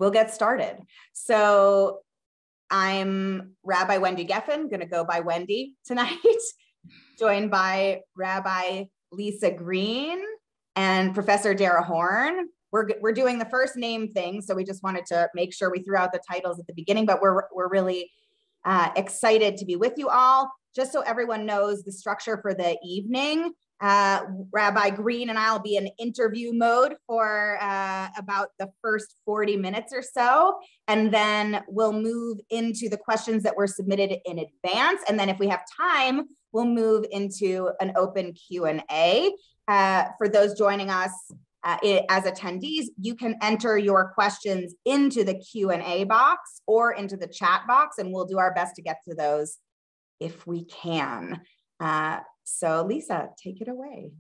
we'll get started. So I'm Rabbi Wendy Geffen, going to go by Wendy tonight, joined by Rabbi Lisa Greene and Professor Dara Horn. We're doing the first name thing, so we just wanted to make sure we threw out the titles at the beginning, but we're really excited to be with you all. Just so everyone knows the structure for the evening, Rabbi Greene and I will be in interview mode for about the first 40 minutes or so, and then we'll move into the questions that were submitted in advance, and then if we have time, we'll move into an open Q&A. For those joining us as attendees, you can enter your questions into the Q&A box or into the chat box, and we'll do our best to get to those if we can. So Lisa, take it away.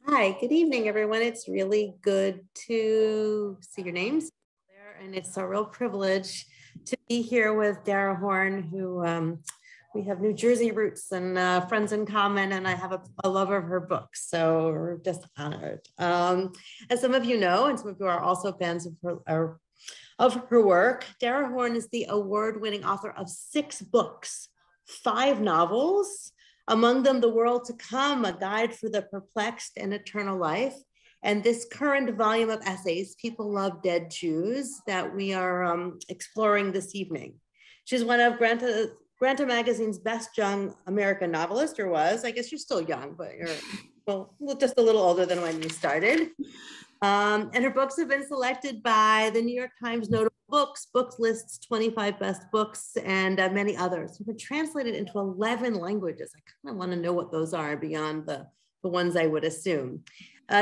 Hi, good evening, everyone. It's really good to see your names there, and it's a real privilege to be here with Dara Horn, who we have New Jersey roots and friends in common, and I have a love of her books, so we're just honored. As some of you know, and some of you are also fans of her work, Dara Horn is the award-winning author of 6 books, 5 novels, among them The World to Come, A Guide for the Perplexed and Eternal Life, and this current volume of essays, People Love Dead Jews, that we are exploring this evening. She's one of Granta Magazine's best young American novelist, or was. I guess you're still young, but you're well, just a little older than when you started. And her books have been selected by the New York Times Notable Books lists 25 best books, and many others. They've been translated into 11 languages. I kind of want to know what those are beyond the ones I would assume.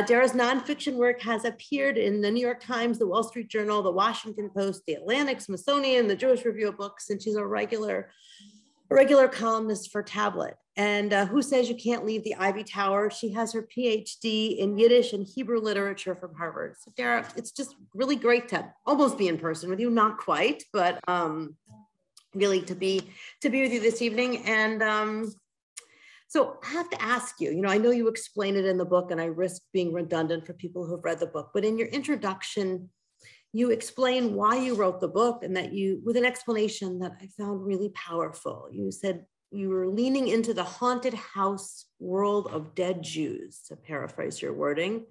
Dara's nonfiction work has appeared in the New York Times, the Wall Street Journal, the Washington Post, the Atlantic, Smithsonian, the Jewish Review of Books, and she's a regular columnist for Tablet. And who says you can't leave the Ivy Tower? She has her PhD in Yiddish and Hebrew literature from Harvard. So Dara, it's just really great to almost be in person with you, not quite, but really to be with you this evening. And so I have to ask you, I know you explain it in the book, and I risk being redundant for people who've read the book, but in your introduction, you explain why you wrote the book, and that with an explanation that I found really powerful. You said you were leaning into the haunted house world of dead Jews, to paraphrase your wording.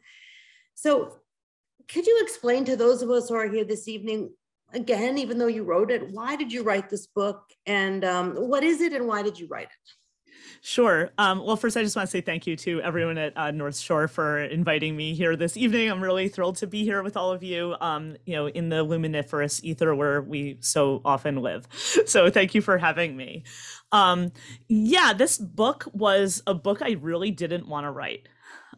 So could you explain to those of us who are here this evening, again, even though you wrote it, why did you write this book, and what is it, and why did you write it? Sure. Well, first, I just want to say thank you to everyone at North Shore for inviting me here this evening. I'm really thrilled to be here with all of you, in the luminiferous ether where we so often live. So thank you for having me. This book was a book I really didn't want to write.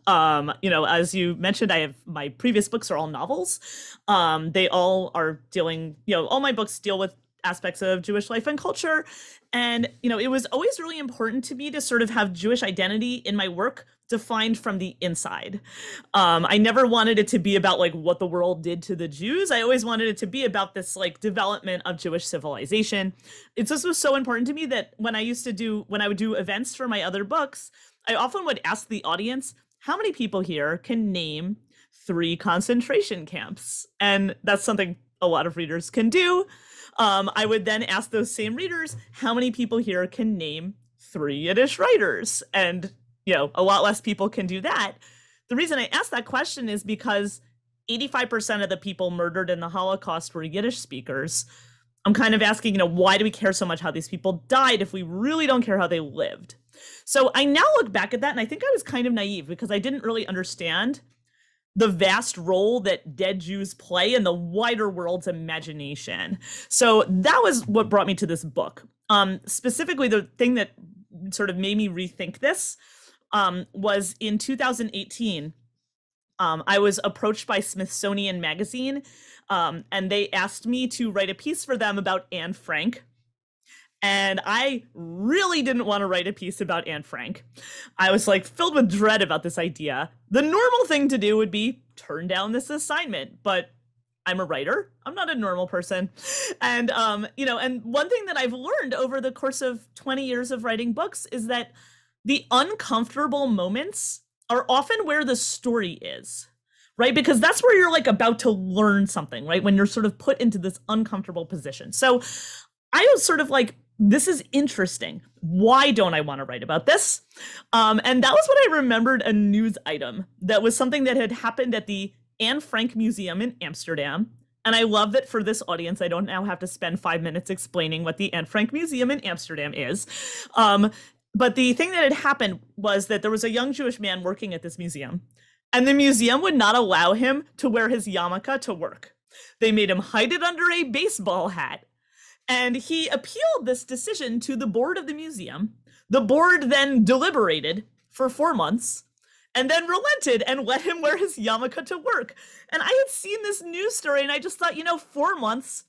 As you mentioned, my previous books are all novels. They all are dealing, all my books deal with aspects of Jewish life and culture. And, it was always really important to me to sort of have Jewish identity in my work defined from the inside. I never wanted it to be about what the world did to the Jews. I always wanted it to be about this development of Jewish civilization. It's also so important to me that when I would do events for my other books, I often would ask the audience, how many people here can name 3 concentration camps? And that's something a lot of readers can do. I would then ask those same readers, how many people here can name 3 Yiddish writers? And, a lot less people can do that. The reason I asked that question is because 85% of the people murdered in the Holocaust were Yiddish speakers. I'm kind of asking, why do we care so much how these people died if we really don't care how they lived? So I now look back at that, and I think I was kind of naive because I didn't really understand the vast role that dead Jews play in the wider world's imagination. So that was what brought me to this book. Specifically, the thing that sort of made me rethink this was in 2018. I was approached by Smithsonian Magazine, and they asked me to write a piece for them about Anne Frank. And I really didn't want to write a piece about Anne Frank. I was filled with dread about this idea. The normal thing to do would be turn down this assignment, but I'm a writer. I'm not a normal person. And, and one thing that I've learned over the course of 20 years of writing books is that the uncomfortable moments are often where the story is, right? Because that's where you're like about to learn something, right? When you're sort of put into this uncomfortable position. So I was sort of like, this is interesting. Why don't I want to write about this? And that was when I remembered a news item that was something that had happened at the Anne Frank Museum in Amsterdam. And I love that for this audience, I don't now have to spend 5 minutes explaining what the Anne Frank Museum in Amsterdam is. But the thing that had happened was that there was a young Jewish man working at this museum, and the museum would not allow him to wear his yarmulke to work. They made him hide it under a baseball hat. And he appealed this decision to the board of the museum. The board then deliberated for 4 months and then relented and let him wear his yarmulke to work. And I had seen this news story and I just thought, 4 months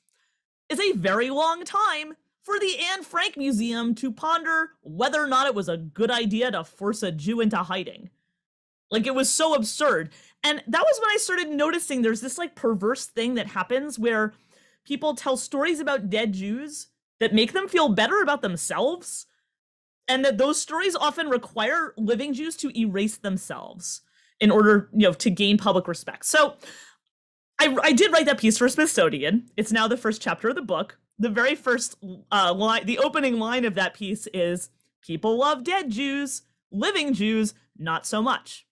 is a very long time for the Anne Frank Museum to ponder whether or not it was a good idea to force a Jew into hiding. Like, it was so absurd. And that was when I started noticing there's this like perverse thing that happens where people tell stories about dead Jews that make them feel better about themselves, and that those stories often require living Jews to erase themselves in order, to gain public respect. So I did write that piece for Smithsonian. It's now the first chapter of the book. The very first line, the opening line of that piece is, "People love dead Jews, living Jews, not so much."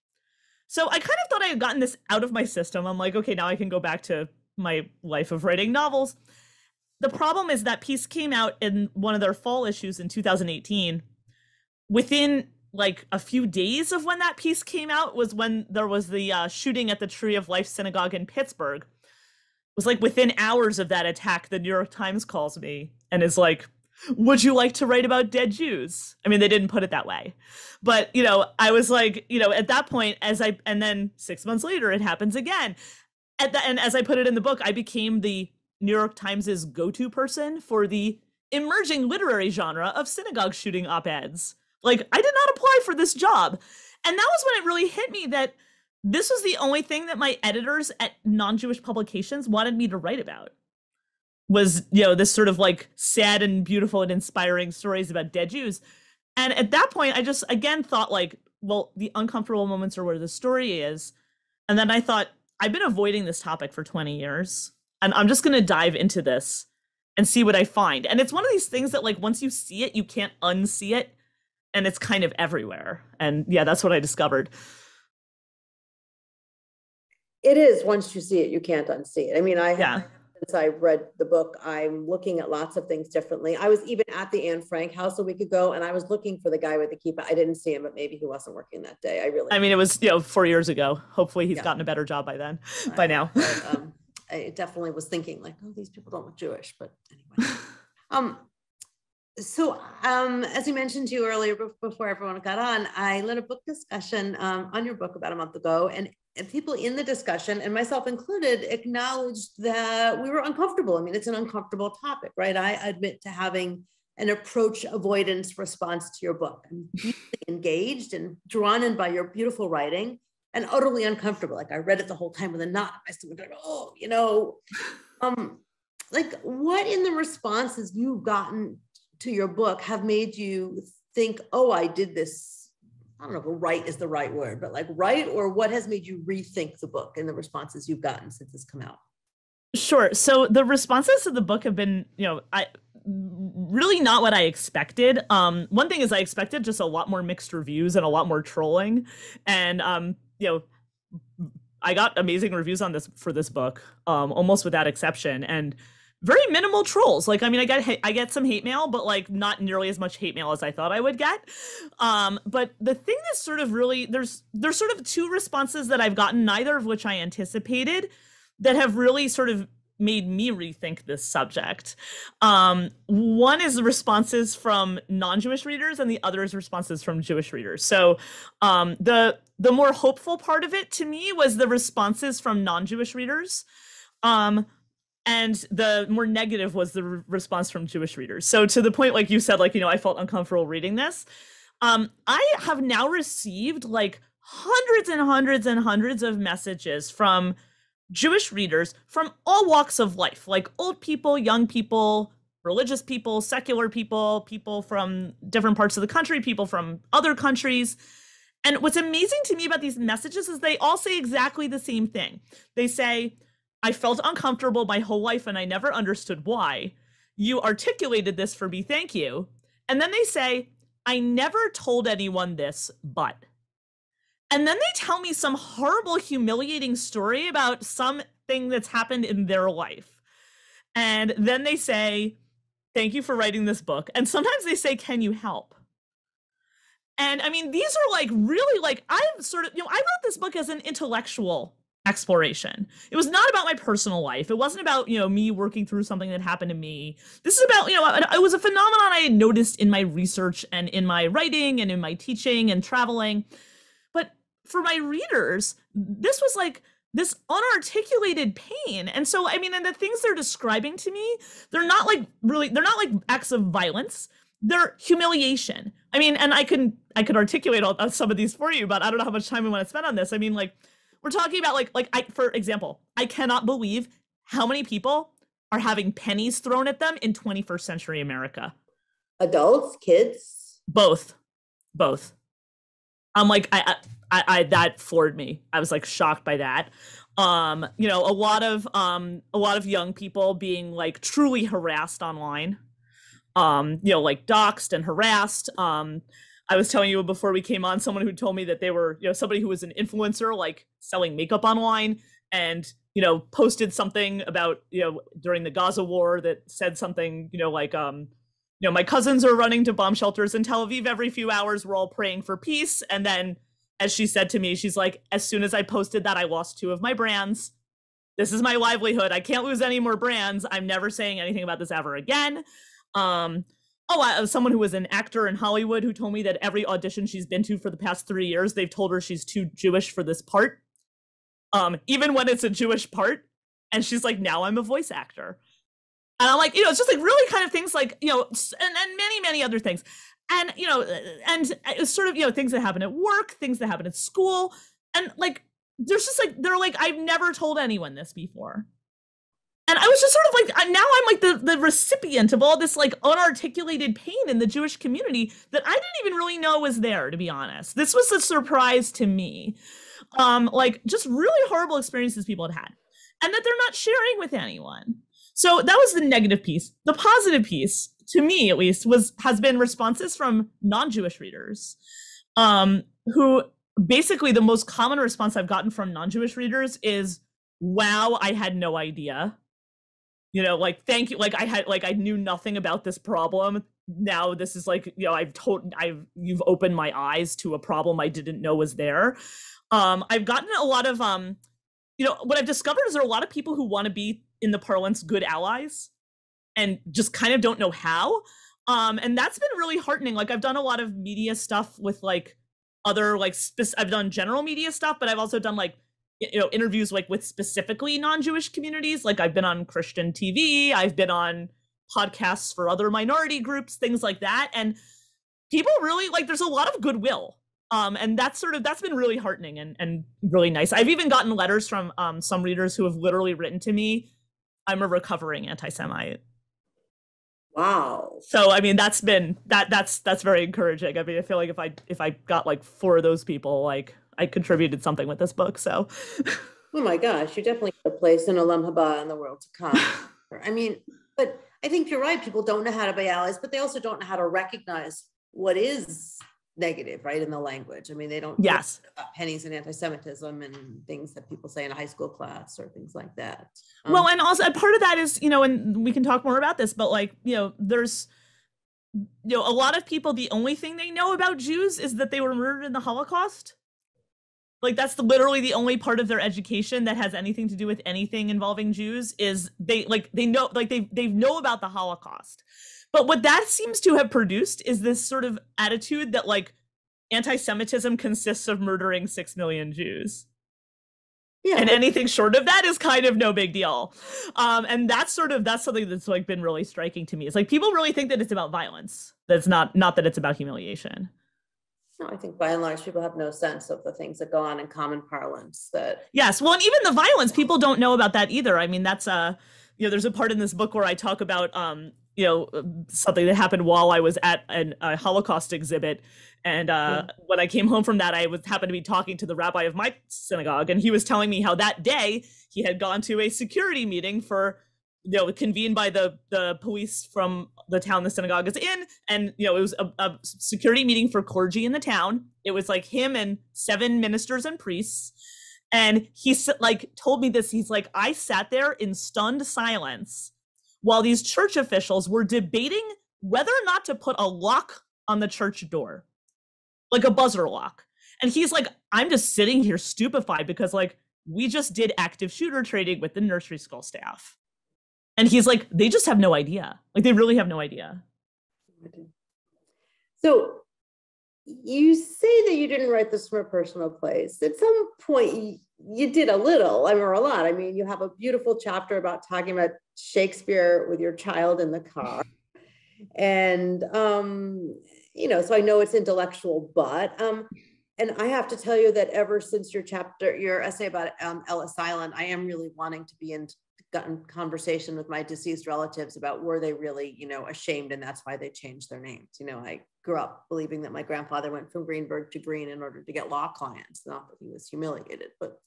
So I kind of thought I had gotten this out of my system. I'm like, okay, now I can go back to my life of writing novels. The problem is that piece came out in one of their fall issues in 2018. Within like a few days of when that piece came out was when there was the shooting at the Tree of Life Synagogue in Pittsburgh. It was like within hours of that attack, the New York Times calls me and is like, "Would you like to write about dead Jews?" I mean, they didn't put it that way, but I was like, at that point, and then 6 months later, it happens again. And as I put it in the book, I became the New York Times's go-to person for the emerging literary genre of synagogue shooting op-eds. Like, I did not apply for this job. And that was when it really hit me that this was the only thing that my editors at non-Jewish publications wanted me to write about. Was, this sort of like sad and beautiful and inspiring stories about dead Jews. And at that point, I just, again, thought like, well, the uncomfortable moments are where the story is. And then I thought, I've been avoiding this topic for 20 years, and I'm just going to dive into this and see what I find. And it's one of these things that, like, once you see it, you can't unsee it, and it's kind of everywhere. And yeah, that's what I discovered. It is, once you see it, you can't unsee it. I mean, since I read the book, I'm looking at lots of things differently. I was even at the Anne Frank house a week ago, and I was looking for the guy with the kippah. I didn't see him, but maybe he wasn't working that day. I mean, it was 4 years ago. Hopefully he's gotten a better job by now. But, I definitely was thinking like, oh, these people don't look Jewish, but anyway. So as you mentioned to you earlier, before everyone got on, I led a book discussion on your book about a month ago, and people in the discussion, and myself included, acknowledged that we were uncomfortable. I mean, it's an uncomfortable topic, right? I admit to having an approach avoidance response to your book. I'm deeply engaged and drawn in by your beautiful writing, and utterly uncomfortable. Like, I read it the whole time with a knot in my stomach, like, oh, like, what in the responses you've gotten to your book have made you think, oh, I did this? I don't know if right is the right word, but like right, or what has made you rethink the book and the responses you've gotten since it's come out? Sure. So the responses to the book have been, really not what I expected. One thing is I expected just a lot more mixed reviews and a lot more trolling. And, I got amazing reviews for this book, almost without exception. And very minimal trolls. Like, I mean, I get some hate mail, but like not nearly as much hate mail as I thought I would get. But the thing that's sort of really, there's sort of two responses that I've gotten, neither of which I anticipated, that have really sort of made me rethink this subject. One is the responses from non-Jewish readers, and the other is responses from Jewish readers. So the more hopeful part of it to me was the responses from non-Jewish readers. And the more negative was the response from Jewish readers. So to the point, like you said, like, I felt uncomfortable reading this. I have now received like hundreds and hundreds and hundreds of messages from Jewish readers from all walks of life, like old people, young people, religious people, secular people, people from different parts of the country, people from other countries. And what's amazing to me about these messages is they all say exactly the same thing. They say, I felt uncomfortable my whole life and I never understood why. You articulated this for me, thank you. And then they say, I never told anyone this, but. And then they tell me some horrible, humiliating story about something that's happened in their life. And then they say, thank you for writing this book. And sometimes they say, can you help? And I mean, these are like really like, I've sort of, I wrote this book as an intellectual exploration. It was not about my personal life. It wasn't about, me working through something that happened to me. This is about, it was a phenomenon I had noticed in my research and in my writing and in my teaching and traveling. But for my readers, this was like this unarticulated pain. And so, I mean, and the things they're describing to me, they're not like acts of violence. They're humiliation. I mean, and I could articulate some of these for you, but I don't know how much time we want to spend on this. I mean, like, we're talking about for example, I cannot believe how many people are having pennies thrown at them in 21st century America. Adults, kids? Both. I'm like, I that floored me. I was like shocked by that. A lot of young people being like truly harassed online. Like doxxed and harassed. I was telling you before we came on, someone who told me that they were, somebody who was an influencer, like selling makeup online and, posted something about, during the Gaza war that said something, my cousins are running to bomb shelters in Tel Aviv every few hours. We're all praying for peace. And then as she said to me, she's like, as soon as I posted that, I lost 2 of my brands. This is my livelihood. I can't lose any more brands. I'm never saying anything about this ever again. Someone who was an actor in Hollywood who told me that every audition she's been to for the past 3 years, they've told her she's too Jewish for this part, even when it's a Jewish part. And she's like, now I'm a voice actor. And I'm like, it's just like really kind of things like, and many, many other things. And, and it's sort of, things that happen at work, things that happen at school. And like, there's just like, they're like, I've never told anyone this before. And I was just sort of like, now I'm like the recipient of all this like unarticulated pain in the Jewish community that I didn't even really know was there, to be honest. This was a surprise to me. Like just really horrible experiences people had had and that they're not sharing with anyone. So that was the negative piece. The positive piece, to me at least, has been responses from non-Jewish readers, who basically the most common response I've gotten from non-Jewish readers is, wow, I had no idea. Like, thank you. Like I knew nothing about this problem. Now this is like, you've opened my eyes to a problem I didn't know was there. I've gotten a lot of, what I've discovered is there are a lot of people who want to be, in the parlance, good allies and just kind of don't know how. And that's been really heartening. Like I've done a lot of media stuff with like other, like, I've done general media stuff, but I've also done like, interviews like with specifically non-Jewish communities. Like I've been on Christian TV, I've been on podcasts for other minority groups, things like that. And people really like, there's a lot of goodwill. And that's been really heartening and really nice. I've even gotten letters from some readers who have literally written to me, I'm a recovering anti-Semite. Wow. So, I mean, that's very encouraging. I mean, I feel like if I got like 4 of those people, like I contributed something with this book. So, oh my gosh, you definitely have a place in Olam Haba in the world to come. I mean, but I think you're right. People don't know how to be allies, but they also don't know how to recognize what is negative, right, in the language. I mean, they don't yes know about pennies and anti-Semitism and things that people say in a high school class or things like that. Well, and also part of that is, and we can talk more about this, but like, there's, a lot of people, the only thing they know about Jews is that they were murdered in the Holocaust. Like that's literally the only part of their education that has anything to do with anything involving Jews is they know about the Holocaust. But what that seems to have produced is this sort of attitude that like anti-Semitism consists of murdering 6 million Jews. Yeah. And anything short of that is kind of no big deal. And that's something that's like been really striking to me. It's like people really think that it's about violence. That's not that it's about humiliation. No, I think by and large, people have no sense of the things that go on in common parlance that. Yes. Well, and even the violence, people don't know about that either. I mean, that's there's a part in this book where I talk about, something that happened while I was at a Holocaust exhibit. And when I came home from that, I happened to be talking to the rabbi of my synagogue, and he was telling me how that day he had gone to a security meeting convened by the police from the town the synagogue is in. And, it was a security meeting for clergy in the town. It was like him and 7 ministers and priests. And he told me this. He's like, I sat there in stunned silence while these church officials were debating whether or not to put a lock on the church door, like a buzzer lock. And he's like, I'm just sitting here stupefied because we just did active shooter training with the nursery school staff. And he's like, they just have no idea. They really have no idea. So you say that you didn't write this from a personal place. At some point, you did a little, or a lot. I mean, you have a beautiful chapter about talking about Shakespeare with your child in the car. And, so I know it's intellectual, but, and I have to tell you that ever since your essay about Ellis Island, I am really wanting to be in conversation with my deceased relatives about were they really, ashamed, and that's why they changed their names. I grew up believing that my grandfather went from Greenberg to Greene in order to get law clients, not that he was humiliated, but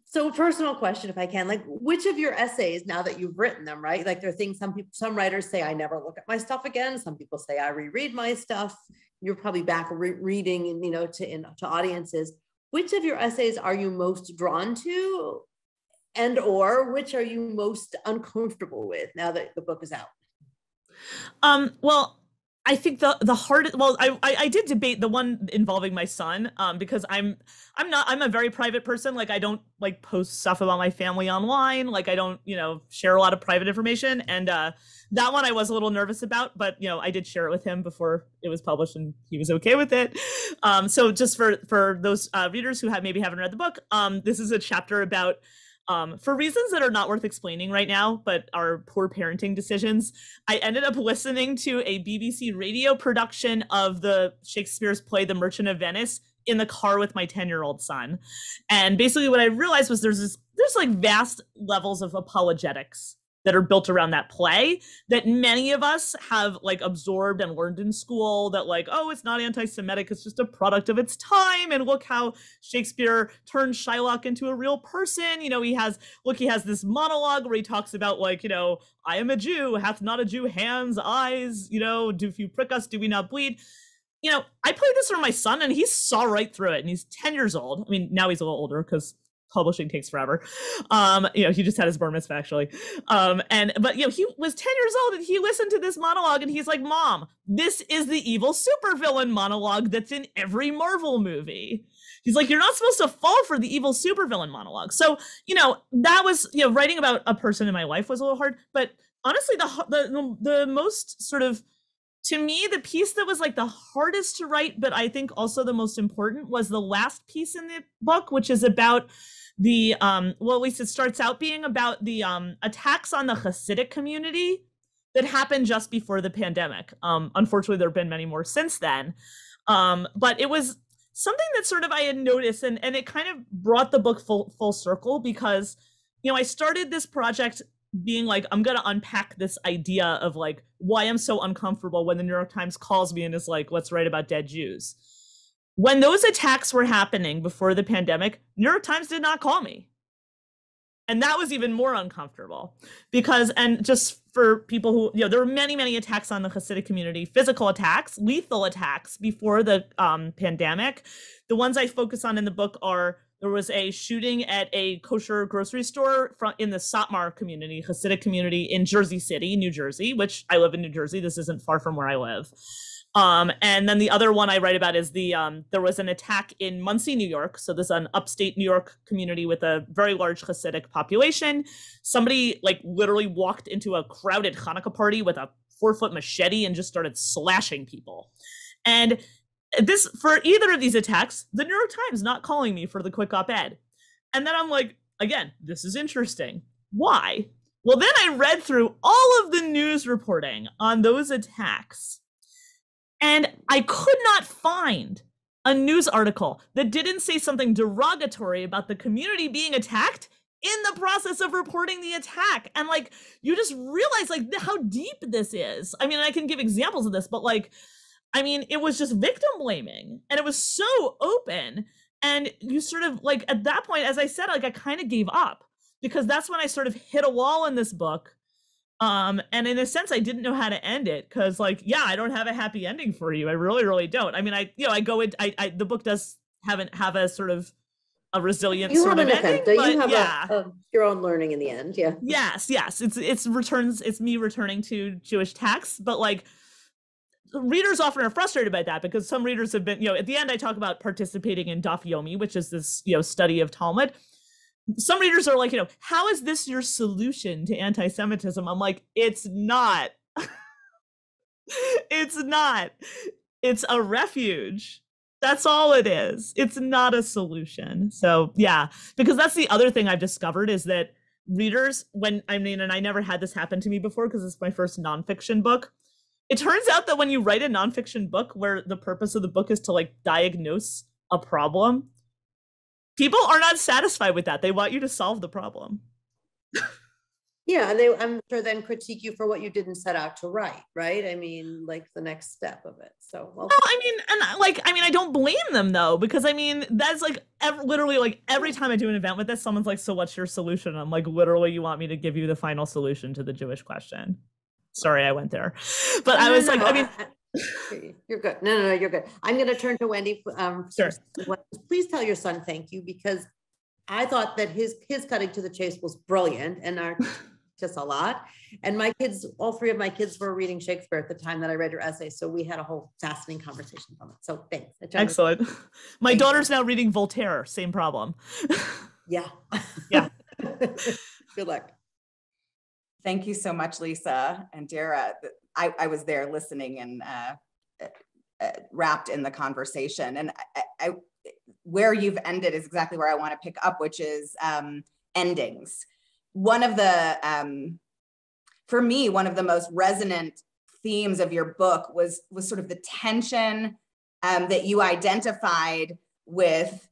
so a personal question, if I can, which of your essays, now that you've written them, right? There are things some writers say, I never look at my stuff again. Some people say I reread my stuff. You're probably back reading and, to audiences. Which of your essays are you most drawn to, and or which are you most uncomfortable with now that the book is out? Well, I think the hardest, I did debate the one involving my son, because I'm a very private person. I don't post stuff about my family online. I don't, share a lot of private information. And that one I was a little nervous about, but I did share it with him before it was published and he was okay with it. So just for those readers who maybe haven't read the book, this is a chapter about, for reasons that are not worth explaining right now, but are poor parenting decisions, I ended up listening to a BBC radio production of the Shakespeare's play, The Merchant of Venice, in the car with my 10-year-old son. And basically what I realized was there's vast levels of apologetics that are built around that play that many of us have absorbed and learned in school, that it's not anti-Semitic, it's just a product of its time. And look how Shakespeare turned Shylock into a real person. He has this monologue where he talks about I am a Jew, hath not a Jew hands, eyes, do you prick us, do we not bleed? I played this for my son and he saw right through it, and he's 10 years old. I mean, now he's a little older because publishing takes forever. He just had his bar mitzvah actually. But he was 10 years old and he listened to this monologue and he's like, Mom, this is the evil supervillain monologue that's in every Marvel movie. He's like, you're not supposed to fall for the evil supervillain monologue. So, that was, writing about a person in my life was a little hard, but honestly, the most sort of, to me, the piece that was the hardest to write, but I think also the most important, was the last piece in the book, which is about the, at least it starts out being about the attacks on the Hasidic community that happened just before the pandemic. Unfortunately, there have been many more since then. But it was something that sort of I had noticed, and it kind of brought the book full circle, because, I started this project being I'm going to unpack this idea of why I'm so uncomfortable when the New York Times calls me and is let's write about dead Jews. When those attacks were happening before the pandemic, New York Times did not call me. And that was even more uncomfortable because, and just for people who, there were many, many attacks on the Hasidic community, physical attacks, lethal attacks before the pandemic. The ones I focus on in the book are, there was a shooting at a kosher grocery store in the Satmar community, Hasidic community in Jersey City, New Jersey, which I live in New Jersey. This isn't far from where I live. And then the other one I write about is there was an attack in Muncie, New York. So this is an upstate New York community with a very large Hasidic population. Somebody literally walked into a crowded Hanukkah party with a 4-foot machete and just started slashing people. And this, for either of these attacks, the New York Times not calling me for the quick op-ed. And then I'm like, again, this is interesting. Why? Well, then I read through all of the news reporting on those attacks. And I could not find a news article that didn't say something derogatory about the community being attacked in the process of reporting the attack. And like, you just realize like how deep this is. I mean, I can give examples of this, but like, I mean, it was just victim blaming, and it was so open. And you sort of like, at that point, as I said, like I kind of gave up, because that's when I sort of hit a wall in this book. And in a sense, I didn't know how to end it, because like, yeah, I don't have a happy ending for you. I really, really don't. I mean, the book does have a sort of a resilient sort of ending, but you have your own learning in the end. Yeah. Yes. It's me returning to Jewish texts, but like, readers often are frustrated by that, because some readers have been, at the end I talk about participating in Daf Yomi, which is this, study of Talmud. Some readers are like, how is this your solution to anti-Semitism? I'm like, it's not. It's not. It's a refuge. That's all it is. It's not a solution. So yeah, because that's the other thing I've discovered, is that readers, and I never had this happen to me before because it's my first nonfiction book. It turns out that when you write a nonfiction book where the purpose of the book is to like diagnose a problem, people are not satisfied with that. They want you to solve the problem. Yeah, and they, I'm sure, then critique you for what you didn't set out to write, right? I mean, like the next step of it. So, well, I don't blame them though, because I mean, that's like literally like every time I do an event with this, someone's like, so what's your solution? I'm like, literally, you want me to give you the final solution to the Jewish question? Sorry, I went there, but I was like, I mean, you're good. No, you're good. I'm going to turn to Wendy. Sure. Please tell your son thank you, because I thought that his cutting to the chase was brilliant, and just a lot. And my kids, all three of my kids were reading Shakespeare at the time that I read your essay, so we had a whole fascinating conversation from it. So thanks. Excellent. My daughter's now reading Voltaire. Same problem. Yeah. Yeah. Good luck. Thank you so much, Lisa and Dara. I was there listening and wrapped in the conversation. And I where you've ended is exactly where I want to pick up, which is endings. One of the, for me, one of the most resonant themes of your book was sort of the tension that you identified with,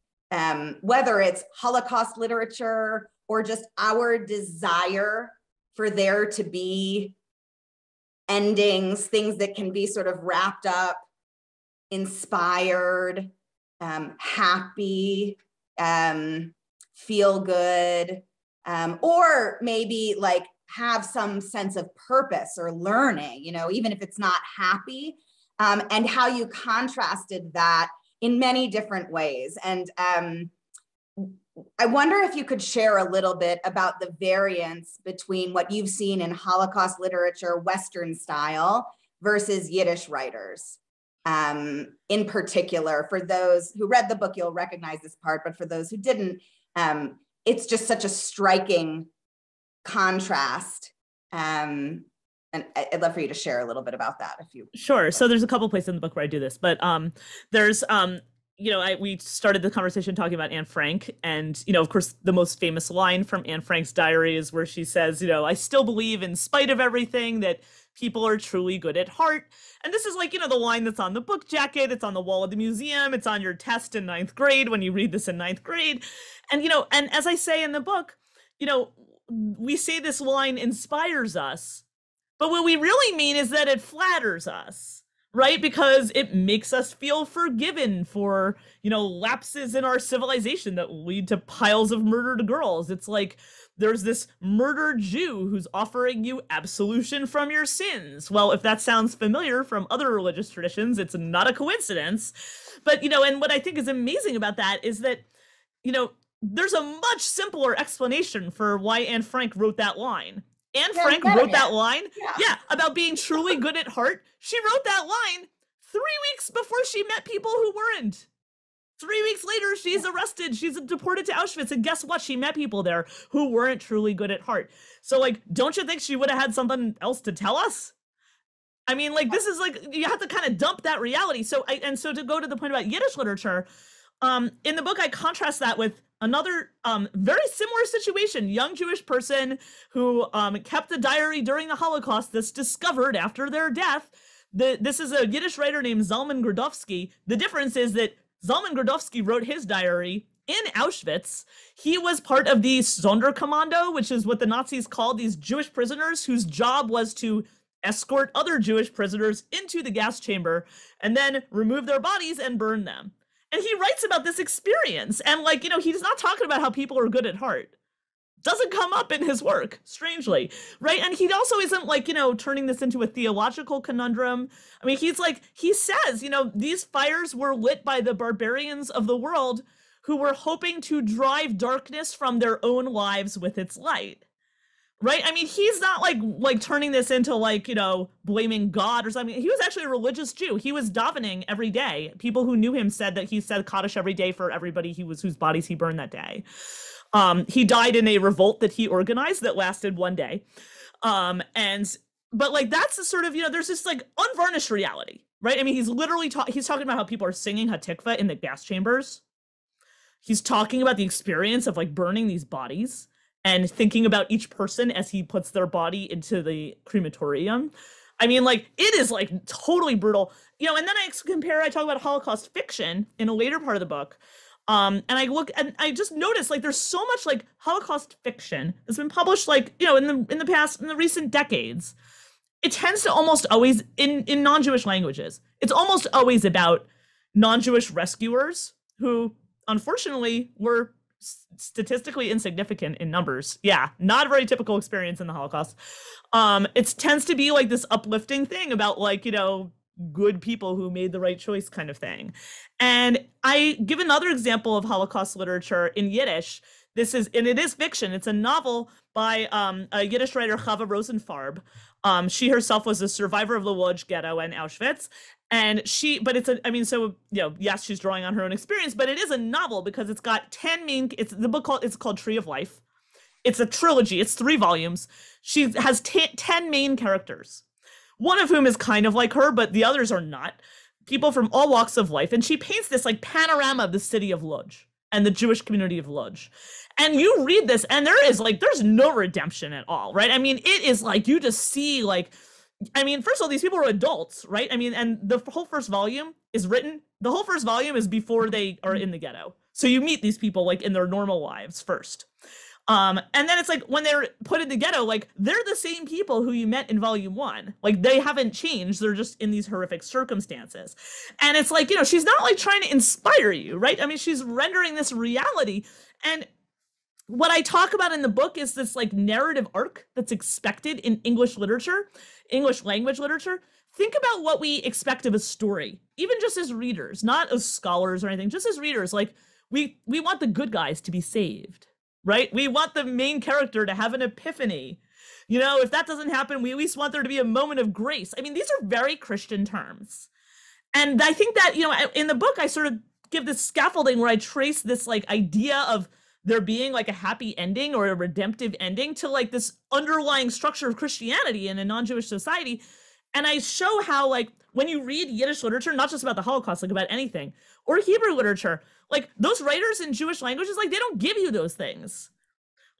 whether it's Holocaust literature or just our desire for there to be endings, things that can be sort of wrapped up, inspired, happy, feel good, or maybe like have some sense of purpose or learning, even if it's not happy, and how you contrasted that in many different ways. And I wonder if you could share a little bit about the variance between what you've seen in Holocaust literature, Western style, versus Yiddish writers. In particular, for those who read the book, you'll recognize this part, but for those who didn't, it's just such a striking contrast. And I'd love for you to share a little bit about that if you. Sure. So there's a couple places in the book where I do this, but there's we started the conversation talking about Anne Frank, and, of course, the most famous line from Anne Frank's diary is where she says, I still believe in spite of everything that people are truly good at heart. And this is like, the line that's on the book jacket, it's on the wall of the museum, it's on your test in 9th grade when you read this in 9th grade. And, and as I say in the book, we say this line inspires us, but what we really mean is that it flatters us. Right? Because it makes us feel forgiven for, lapses in our civilization that lead to piles of murdered girls. It's like there's this murdered Jew who's offering you absolution from your sins. Well, if that sounds familiar from other religious traditions, it's not a coincidence. But, and what I think is amazing about that is that, there's a much simpler explanation for why Anne Frank wrote that line. Anne Frank wrote that line, about being truly good at heart. She wrote that line 3 weeks before she met people who weren't. 3 weeks later, she's arrested. She's deported to Auschwitz. And guess what? She met people there who weren't truly good at heart. So, like, don't you think she would have had something else to tell us? I mean, like, this is like, you have to kind of dump that reality. So to go to the point about Yiddish literature, in the book, I contrast that with another very similar situation, young Jewish person who kept a diary during the Holocaust that's discovered after their death. This is a Yiddish writer named Zalman Gradovsky. The difference is that Zalman Gradovsky wrote his diary in Auschwitz, he was part of the Sonderkommando, which is what the Nazis called these Jewish prisoners whose job was to escort other Jewish prisoners into the gas chamber and then remove their bodies and burn them. And he writes about this experience. And like, you know, he's not talking about how people are good at heart. Doesn't come up in his work, strangely, right? And he also isn't like, you know, turning this into a theological conundrum. I mean, he's like, he says, you know, these fires were lit by the barbarians of the world who were hoping to drive darkness from their own lives with its light. Right? I mean, he's not like turning this into like, you know, blaming God or something. He was actually a religious Jew. He was davening every day. People who knew him said that he said Kaddish every day for everybody whose bodies he burned that day. He died in a revolt that he organized that lasted one day. But like, that's the sort of, you know, there's this like unvarnished reality, right? I mean, he's literally he's talking about how people are singing Hatikva in the gas chambers. He's talking about the experience of like burning these bodies and thinking about each person as he puts their body into the crematorium. I mean, like, it is like totally brutal, you know. And then I talk about Holocaust fiction in a later part of the book. And I look and I just noticed like there's so much like Holocaust fiction that's been published, like, you know, in the recent decades. It tends to almost always in non-Jewish languages. It's almost always about non-Jewish rescuers who unfortunately were statistically insignificant in numbers. Yeah, not a very typical experience in the Holocaust. It tends to be like this uplifting thing about like, you know, good people who made the right choice kind of thing. And I give another example of Holocaust literature in Yiddish. And it is fiction. It's a novel by a Yiddish writer, Chava Rosenfarb. She herself was a survivor of the Lodz ghetto and Auschwitz. And yes, she's drawing on her own experience, but it is a novel because it's got 10 it's called Tree of Life. It's a trilogy. It's 3 volumes. She has 10 main characters, one of whom is kind of like her, but the others are not. People from all walks of life. And she paints this like panorama of the city of Lodz and the Jewish community of Lodz. And you read this and there's no redemption at all, right? I mean, it is like, you just see like, I mean, first of all, these people are adults, right? I mean, and the whole first volume is before they are in the ghetto. So you meet these people like in their normal lives first. And then it's like when they're put in the ghetto, like they're the same people who you met in volume 1. Like they haven't changed. They're just in these horrific circumstances. And it's like, you know, she's not like trying to inspire you, right? I mean, she's rendering this reality. And what I talk about in the book is this like narrative arc that's expected in English language literature. Think about what we expect of a story, even just as readers, not as scholars or anything, just as readers. Like we want the good guys to be saved, right? We want the main character to have an epiphany. You know, if that doesn't happen, we at least want there to be a moment of grace. I mean, these are very Christian terms. And I think that, you know, in the book, I sort of give this scaffolding where I trace this like idea of there being like a happy ending or a redemptive ending to like this underlying structure of Christianity in a non-Jewish society. And I show how like when you read Yiddish literature, not just about the Holocaust, like about anything, or Hebrew literature, like those writers in Jewish languages, like they don't give you those things.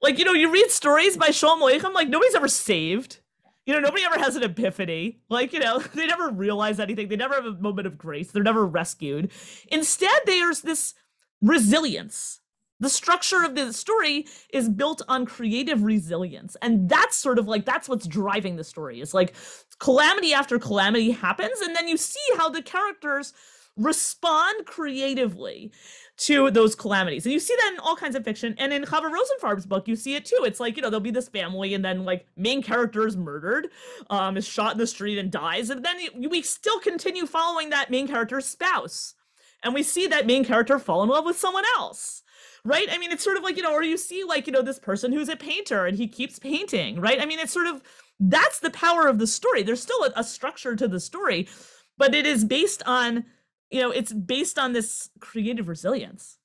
Like, you know, you read stories by Shalom Aleichem, like nobody's ever saved. You know, nobody ever has an epiphany. Like, you know, they never realize anything. They never have a moment of grace. They're never rescued. Instead, there's this resilience. The structure of the story is built on creative resilience. And that's sort of like, that's what's driving the story. It's like calamity after calamity happens. And then you see how the characters respond creatively to those calamities. And you see that in all kinds of fiction. And in Chava Rosenfarb's book, you see it too. It's like, you know, there'll be this family and then like main character is murdered, is shot in the street and dies. And then we still continue following that main character's spouse. And we see that main character fall in love with someone else. Right? I mean, it's sort of like, you know, or you see like, you know, this person who's a painter and he keeps painting, right? I mean, it's sort of, that's the power of the story. There's still a structure to the story, but it is based on, you know, it's based on this creative resilience.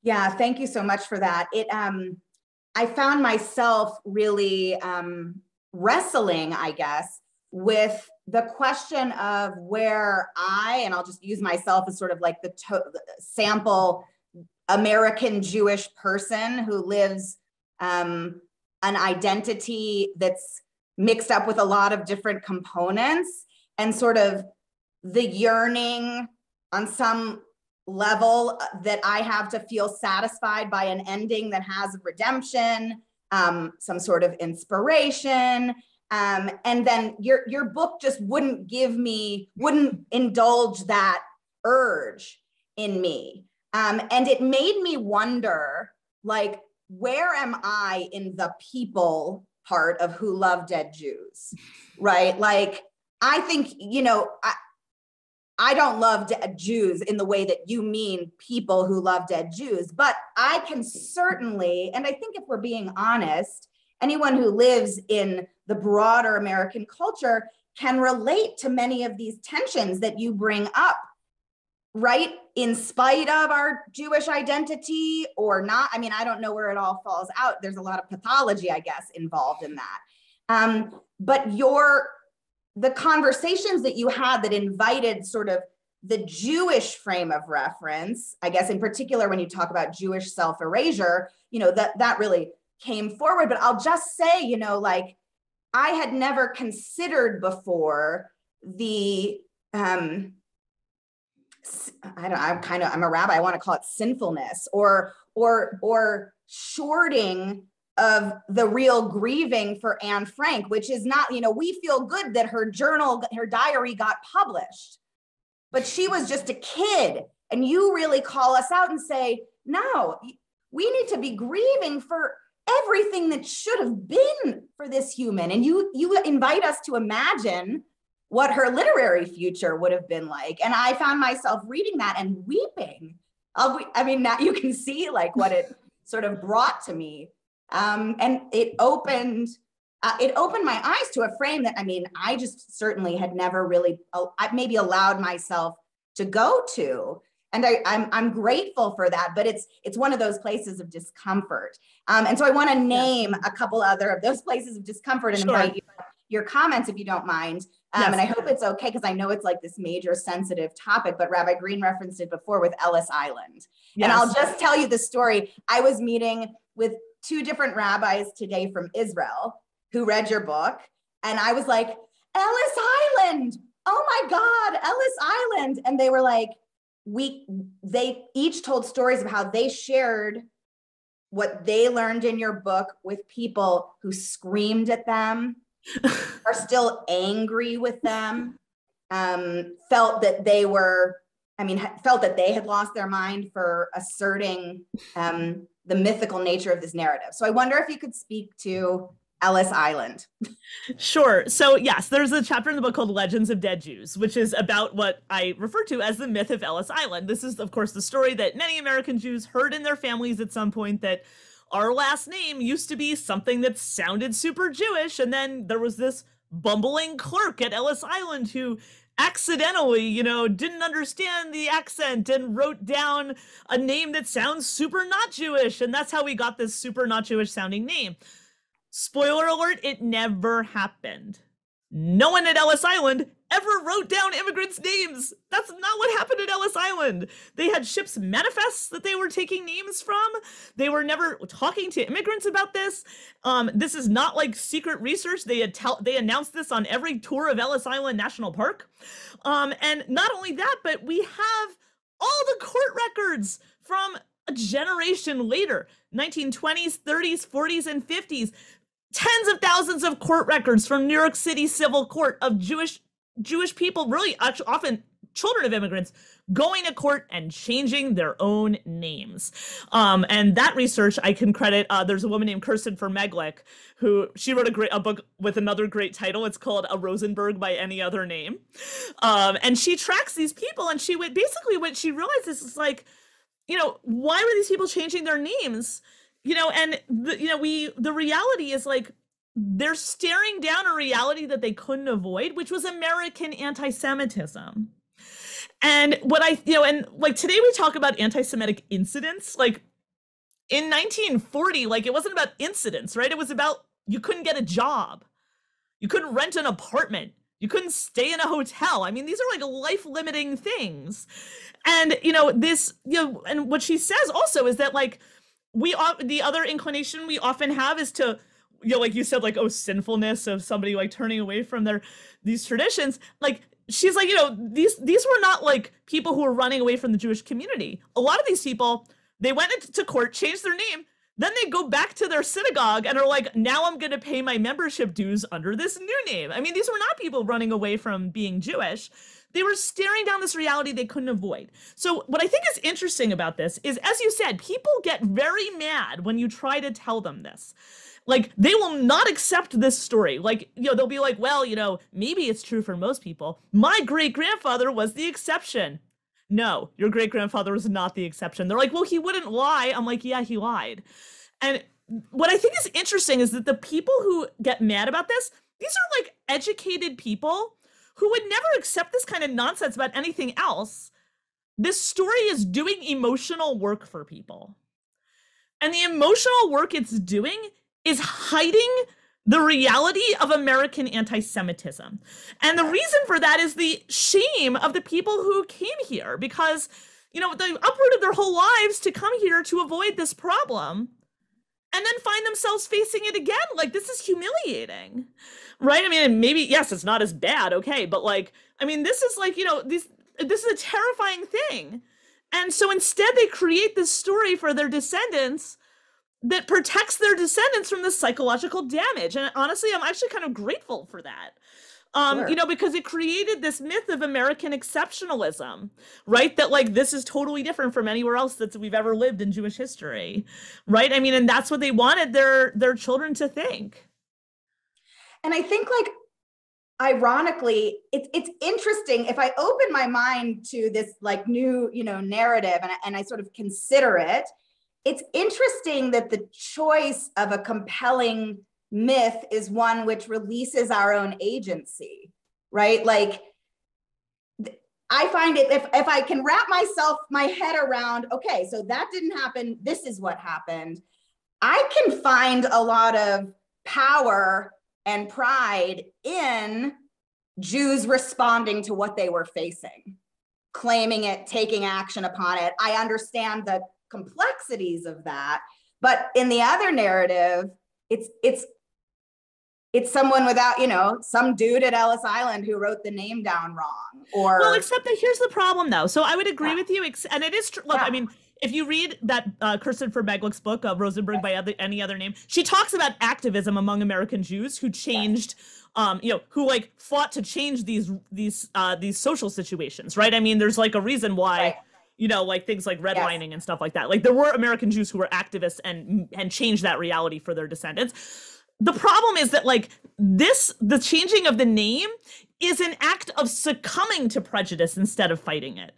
Yeah, thank you so much for that. I found myself really wrestling, I guess, with the question of where and I'll just use myself as sort of like the sample American Jewish person who lives an identity that's mixed up with a lot of different components, and sort of the yearning on some level that I have to feel satisfied by an ending that has redemption, some sort of inspiration. And then your book just wouldn't indulge that urge in me. And it made me wonder, like, where am I in the people part of Who Love Dead Jews, right? Like, I think, I don't love Jews in the way that you mean people who love dead Jews, but I can certainly, and I think if we're being honest, anyone who lives in the broader American culture can relate to many of these tensions that you bring up, right? In spite of our Jewish identity or not. I mean, I don't know where it all falls out. There's a lot of pathology, I guess, involved in that. But the conversations that you had that invited sort of the Jewish frame of reference, I guess in particular when you talk about Jewish self-erasure, that really came forward. But I'll just say, like, I had never considered before I'm a rabbi, I want to call it sinfulness or shorting of the real grieving for Anne Frank, which is not, we feel good that her diary got published, but she was just a kid. And you really call us out and say, no, we need to be grieving for everything that should have been for this human. And you invite us to imagine what her literary future would have been like. And I found myself reading that and weeping. Now you can see like what it sort of brought to me. And it opened my eyes to a frame that, I just certainly had never really, maybe allowed myself to go to. And I'm grateful for that, but it's one of those places of discomfort. And so I want to name a couple other of those places of discomfort and invite your comments if you don't mind. And I hope it's okay, because I know it's like this major sensitive topic, but Rabbi Greene referenced it before with Ellis Island. Yes. And I'll just tell you the story. I was meeting with 2 different rabbis today from Israel who read your book. And I was like, Ellis Island, oh my God, Ellis Island. And they were like, they each told stories of how they shared what they learned in your book with people who screamed at them, are still angry with them, felt that they had lost their mind for asserting the mythical nature of this narrative. So I wonder if you could speak to Ellis Island. Sure. So yes, there's a chapter in the book called Legends of Dead Jews, which is about what I refer to as the myth of Ellis Island. This is, of course, the story that many American Jews heard in their families at some point, that our last name used to be something that sounded super Jewish. And then there was this bumbling clerk at Ellis Island who accidentally, didn't understand the accent and wrote down a name that sounds super not Jewish. And that's how we got this super not Jewish sounding name. Spoiler alert, it never happened. No one at Ellis Island ever wrote down immigrants' names. That's not what happened at Ellis Island. They had ships' manifests that they were taking names from. They were never talking to immigrants about this. This is not like secret research. They announced this on every tour of Ellis Island National Park. And not only that, but we have all the court records from a generation later, 1920s, 30s, 40s, and 50s. Tens of thousands of court records from New York City Civil Court of Jewish people, really actually often children of immigrants, going to court and changing their own names. And that research I can credit, there's a woman named Kirsten Vermeglich, she wrote a book with another great title. It's called A Rosenberg by Any Other Name. And she tracks these people, and basically what she realizes is like, why were these people changing their names? And the reality is like, they're staring down a reality that they couldn't avoid, which was American anti-Semitism. And today we talk about anti-Semitic incidents. Like in 1940, like it wasn't about incidents, right? It was about, you couldn't get a job. You couldn't rent an apartment. You couldn't stay in a hotel. I mean, these are like life-limiting things. And, and what she says also is that like, the other inclination we often have is to, like you said, like, sinfulness of somebody like turning away from these traditions. Like she's like, these were not like people who were running away from the Jewish community. A lot of these people, they went into court, changed their name, then they go back to their synagogue and are like, now I'm going to pay my membership dues under this new name. I mean, these were not people running away from being Jewish. They were staring down this reality they couldn't avoid. So what I think is interesting about this is, as you said, people get very mad when you try to tell them this. Like, they will not accept this story. Like, they'll be like, well, maybe it's true for most people. My great-grandfather was the exception. No, your great-grandfather was not the exception. They're like, well, he wouldn't lie. I'm like, yeah, he lied. And what I think is interesting is that the people who get mad about this, these are like educated people who would never accept this kind of nonsense about anything else. This story is doing emotional work for people. And the emotional work it's doing is hiding the reality of American anti-Semitism. And the reason for that is the shame of the people who came here, because, they uprooted their whole lives to come here to avoid this problem and then find themselves facing it again. Like, this is humiliating, right? I mean, maybe, yes, it's not as bad, okay, but like, I mean, this is like, this is a terrifying thing. And so instead they create this story for their descendants that protects their descendants from the psychological damage. And honestly, I'm actually kind of grateful for that. Sure. Because it created this myth of American exceptionalism, right? That like, this is totally different from anywhere else that we've ever lived in Jewish history, right? I mean, and that's what they wanted their children to think. And I think, like, ironically, it's interesting if I open my mind to this like new, narrative and I sort of consider it. It's interesting that the choice of a compelling myth is one which releases our own agency, right? Like, I find it, if I can wrap my head around, okay, so that didn't happen, this is what happened, I can find a lot of power and pride in Jews responding to what they were facing, claiming it, taking action upon it. I understand the complexities of that, but in the other narrative, it's someone without, some dude at Ellis Island who wrote the name down wrong. Or well, except that here's the problem, though. So I would agree with you, and it is true. Look, I mean, if you read that Kirsten Verbeglick's book, Rosenberg by any other name, she talks about activism among American Jews who changed, who like fought to change these social situations, right? I mean, there's like a reason why. Right. Like things like redlining and stuff like that. Like, there were American Jews who were activists and changed that reality for their descendants. The problem is that like the changing of the name is an act of succumbing to prejudice instead of fighting it.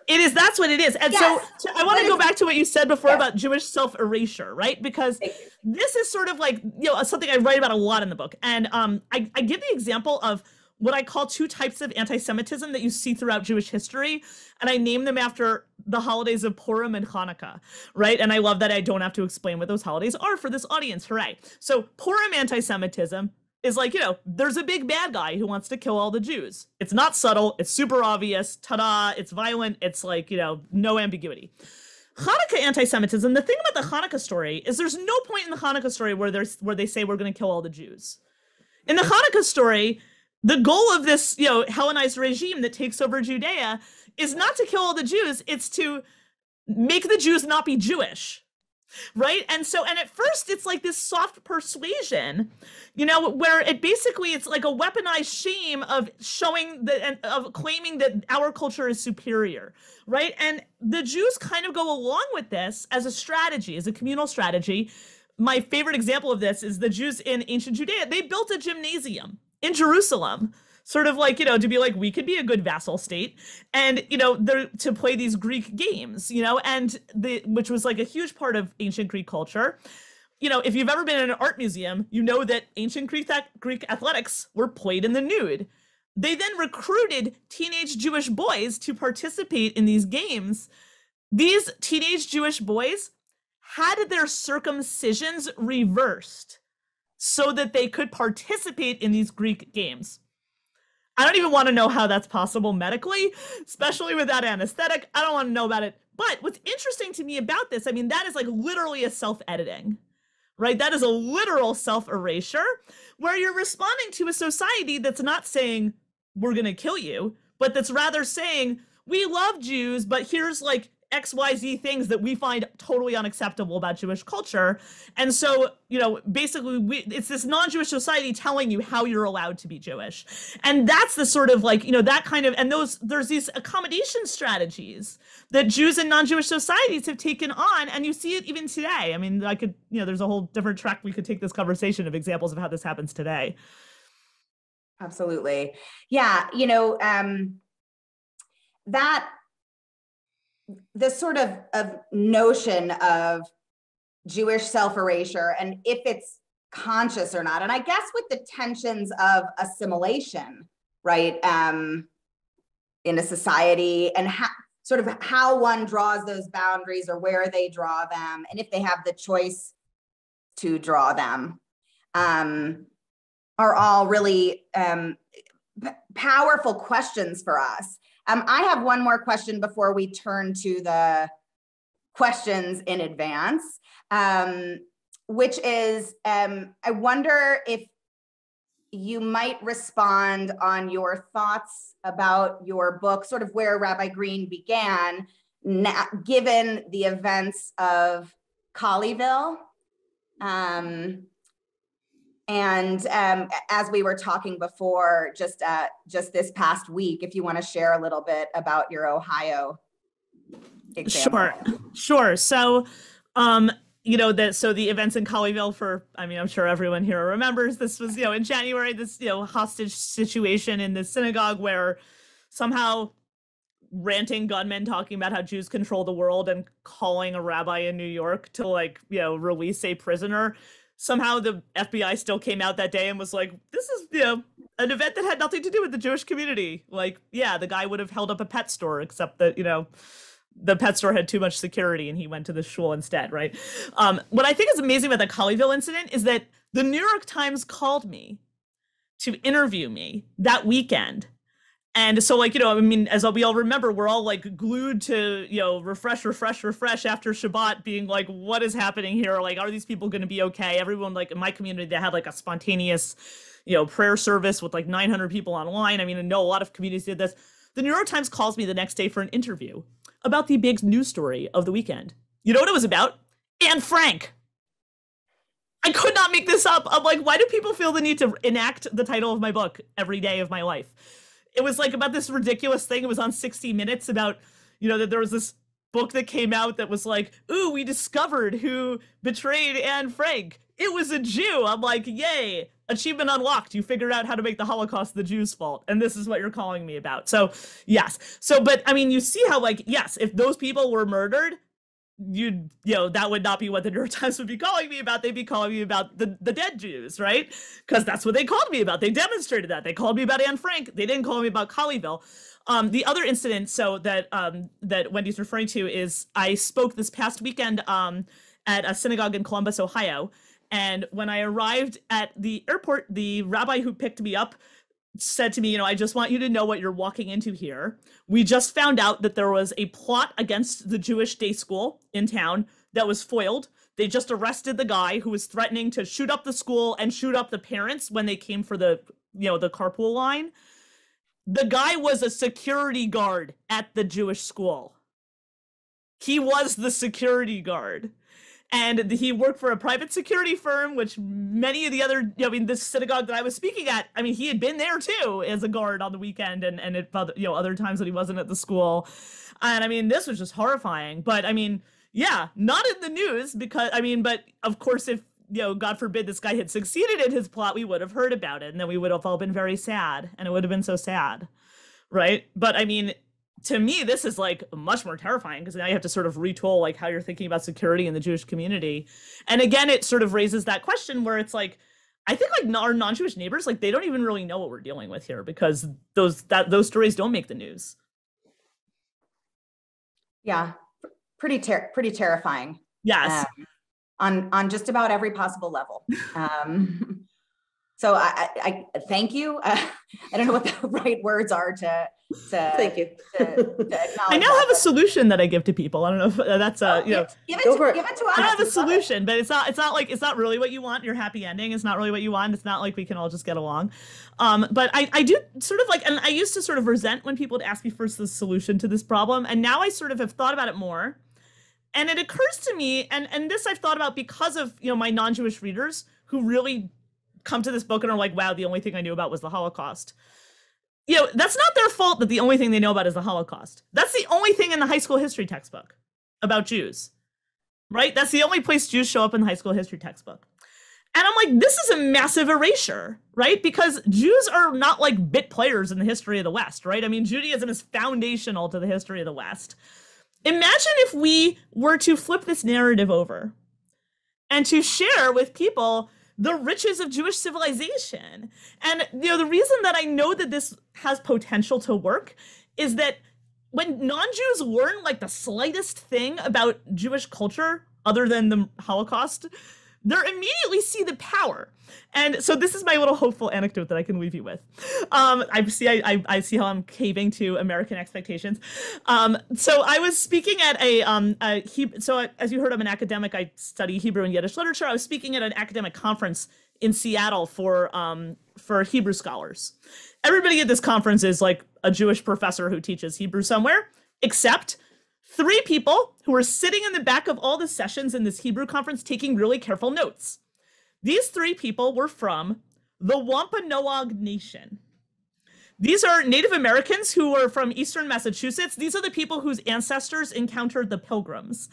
That's what it is. And so I want to go back to what you said before about Jewish self-erasure, right? Because this is sort of like, something I write about a lot in the book. And I give the example of what I call two types of anti-Semitism that you see throughout Jewish history. And I name them after the holidays of Purim and Hanukkah, right? And I love that I don't have to explain what those holidays are for this audience, hooray. So Purim anti-Semitism is like, there's a big bad guy who wants to kill all the Jews. It's not subtle, it's super obvious, ta-da, it's violent, it's like, no ambiguity. Hanukkah anti-Semitism, the thing about the Hanukkah story is there's no point in the Hanukkah story where they say we're going to kill all the Jews. In the Hanukkah story, the goal of this, Hellenized regime that takes over Judea is not to kill all the Jews, it's to make the Jews not be Jewish, right? And at first it's like this soft persuasion, where it's like a weaponized shame of of claiming that our culture is superior, right? And the Jews kind of go along with this as a strategy, as a communal strategy. My favorite example of this is the Jews in ancient Judea. They built a gymnasium in Jerusalem, sort of like, to be like, we could be a good vassal state, and, to play these Greek games, and which was like a huge part of ancient Greek culture. If you've ever been in an art museum, that ancient Greek athletics were played in the nude. They then recruited teenage Jewish boys to participate in these games. These teenage Jewish boys had their circumcisions reversed so that they could participate in these Greek games. I don't even want to know how that's possible medically, especially with that anesthetic. I don't want to know about it. But what's interesting to me about this, I mean, that is like literally a self-editing, right? That is a literal self-erasure where you're responding to a society that's not saying, we're going to kill you, but that's rather saying, we love Jews, but here's like XYZ things that we find totally unacceptable about Jewish culture. And so, you know, basically it's this non-Jewish society telling you how you're allowed to be Jewish. And that's the sort of like, you know, that kind of, and there's these accommodation strategies that Jews and non-Jewish societies have taken on. And you see it even today. I mean, there's a whole different track we could take this conversation of examples of how this happens today. Absolutely. Yeah. You know, this sort of notion of Jewish self-erasure and if it's conscious or not. And I guess with the tensions of assimilation, right, in a society, and how one draws those boundaries or where they draw them, and if they have the choice to draw them, are all really powerful questions for us. I have one more question before we turn to the questions in advance, which is, I wonder if you might respond on your thoughts about your book, sort of where Rabbi Greene began, given the events of Colleyville. And as we were talking before, just this past week, if you want to share a little bit about your Ohio example. Sure. So, you know, so the events in Colleyville I'm sure everyone here remembers, this was, you know, in January, this, you know, hostage situation in the synagogue where somehow ranting gunmen talking about how Jews control the world and calling a rabbi in New York to, like, you know, release a prisoner. Somehow the FBI still came out that day and was like, this is, you know, an event that had nothing to do with the Jewish community. Like, yeah, the guy would have held up a pet store, except that, you know, the pet store had too much security and he went to the shul instead, right? What I think is amazing about the Colleyville incident is that the New York Times called me to interview me that weekend. And so, like, you know, I mean, as we all remember, we're all like glued to, you know, refresh after Shabbat, being like, what is happening here? Like, are these people going to be okay? Everyone, like in my community, they had like a spontaneous, you know, prayer service with like 900 people online. I mean, I know a lot of communities did this. The New York Times calls me the next day for an interview about the big news story of the weekend. You know what it was about? Anne Frank. I could not make this up. I'm like, why do people feel the need to enact the title of my book every day of my life? It was like about this ridiculous thing. It was on 60 Minutes about, you know, that there was this book that came out that was like, ooh, we discovered who betrayed Anne Frank. It was a Jew. I'm like, yay, achievement unlocked. You figured out how to make the Holocaust the Jews' fault. And this is what you're calling me about. So, yes. So, but I mean, you see how, like, yes, if those people were murdered, you know, that would not be what the New York Times would be calling me about. They'd be calling me about the dead Jews, right? Because that's what they called me about. They demonstrated that. They called me about Anne Frank. They didn't call me about Colleyville. The other incident, so that Wendy's referring to, is I spoke this past weekend at a synagogue in Columbus, Ohio. And when I arrived at the airport, the rabbi who picked me up said to me, you know, I just want you to know what you're walking into here. We just found out that there was a plot against the Jewish day school in town that was foiled. They just arrested the guy who was threatening to shoot up the school and shoot up the parents when they came for the, you know, the carpool line. The guy was a security guard at the Jewish school. He was the security guard. And he worked for a private security firm, which many of the other, I mean, this synagogue that I was speaking at, I mean, he had been there too as a guard on the weekend and at, you know, other times that he wasn't at the school. And I mean, this was just horrifying. But I mean, yeah, not in the news because, I mean, but of course, if, you know, God forbid this guy had succeeded in his plot, we would have heard about it and then we would have all been very sad and it would have been so sad. Right. But I mean, to me, this is like much more terrifying because now you have to sort of retool like how you're thinking about security in the Jewish community. And again, it sort of raises that question where it's like, I think like our non-Jewish neighbors, like they don't even really know what we're dealing with here because those stories don't make the news. Yeah, pretty terrifying. Yes. On just about every possible level. So I thank you. I don't know what the right words are to thank you. I now have a solution that I give to people. I don't know if that's give it to us. I have a solution, but it's not really what you want. Your happy ending is not really what you want. It's not like we can all just get along. But I do sort of and I used to sort of resent when people would ask me for the solution to this problem, and now I sort of have thought about it more. And it occurs to me, and this I've thought about because of my non-Jewish readers who really come to this book and are like, wow, the only thing I knew about was the Holocaust. That's not their fault that the only thing they know about is the Holocaust. That's the only thing in the high school history textbook about Jews, right? That's the only place Jews show up in the high school history textbook. And I'm like, this is a massive erasure, right? Because Jews are not like bit players in the history of the West, right? I mean, Judaism is foundational to the history of the West. Imagine if we were to flip this narrative over and to share with people the riches of Jewish civilization. And the reason that I know that this has potential to work is that when non-Jews learn like the slightest thing about Jewish culture other than the Holocaust, they immediately see the power. And so this is my little hopeful anecdote that I can leave you with. I see how I'm caving to American expectations. So I was speaking at as you heard, I'm an academic. I study Hebrew and Yiddish literature. I was speaking at an academic conference in Seattle for Hebrew scholars. Everybody at this conference is like a Jewish professor who teaches Hebrew somewhere, except 3 people who were sitting in the back of all the sessions in this Hebrew conference taking really careful notes. These 3 people were from the Wampanoag Nation. These are Native Americans who were from eastern Massachusetts. These are the people whose ancestors encountered the Pilgrims.